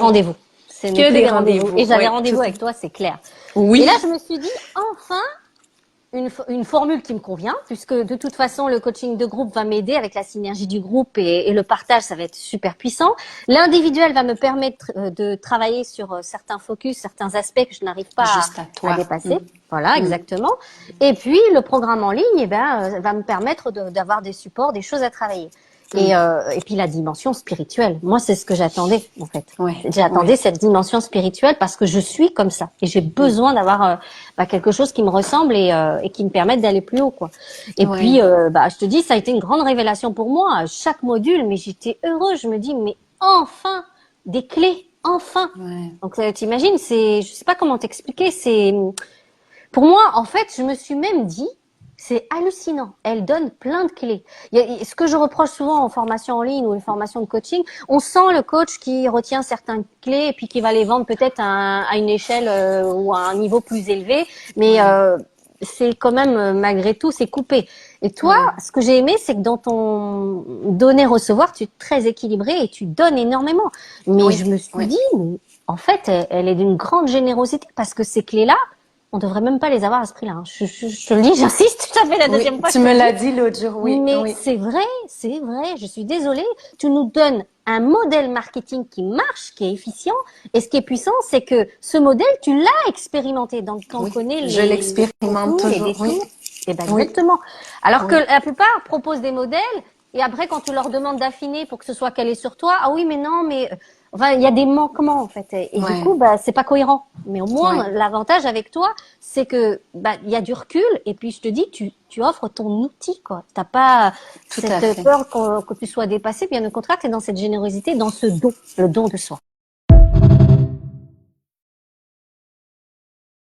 rendez-vous. C'est Que des rendez-vous. rendez-vous. Et j'avais Oui, rendez-vous tout avec toi, c'est clair. Oui. Et là, je me suis dit, enfin, une formule qui me convient, puisque de toute façon, le coaching de groupe va m'aider avec la synergie du groupe et le partage, ça va être super puissant. L'individuel va me permettre de travailler sur certains focus, certains aspects que je n'arrive pas Juste à toi. dépasser. Voilà, exactement. Et puis, le programme en ligne, eh ben, va me permettre d'avoir des supports, des choses à travailler. Et puis la dimension spirituelle. Moi, c'est ce que j'attendais, en fait. Ouais, J'attendais cette dimension spirituelle parce que je suis comme ça. Et j'ai besoin d'avoir quelque chose qui me ressemble et qui me permette d'aller plus haut, quoi. Et puis, je te dis, ça a été une grande révélation pour moi. Chaque module, mais j'étais heureuse. Je me dis, mais enfin, des clés, enfin. Ouais. Donc, t'imagines, je sais pas comment t'expliquer, pour moi, en fait, je me suis même dit, c'est hallucinant. Elle donne plein de clés. Ce que je reproche souvent en formation en ligne ou en formation de coaching, on sent le coach qui retient certaines clés et puis qui va les vendre peut-être à une échelle ou à un niveau plus élevé, mais c'est quand même malgré tout c'est coupé. Et toi, ce que j'ai aimé, c'est que dans ton donner-recevoir, tu es très équilibré et tu donnes énormément. Mais je me suis dit, mais en fait, elle est d'une grande générosité parce que ces clés-là, on devrait même pas les avoir à ce prix-là. Hein. Je te le dis, j'insiste, ça fait la deuxième fois. Tu me l'as dit l'autre jour, Mais c'est vrai, je suis désolée. Tu nous donnes un modèle marketing qui marche, qui est efficient. Et ce qui est puissant, c'est que ce modèle, tu l'as expérimenté. Donc, tu en connais je l'expérimente toujours, Et ben, exactement. Alors que la plupart proposent des modèles et après, quand tu leur demandes d'affiner pour que ce soit calé sur toi, ah oui, mais non, mais enfin, il y a des manquements en fait, et du coup, c'est pas cohérent. Mais au moins, l'avantage avec toi, c'est que il y a du recul, et puis je te dis, tu offres ton outil, quoi. T'as pas cette peur que tu sois dépassé, bien au contraire, t'es dans cette générosité, dans ce don, le don de soi.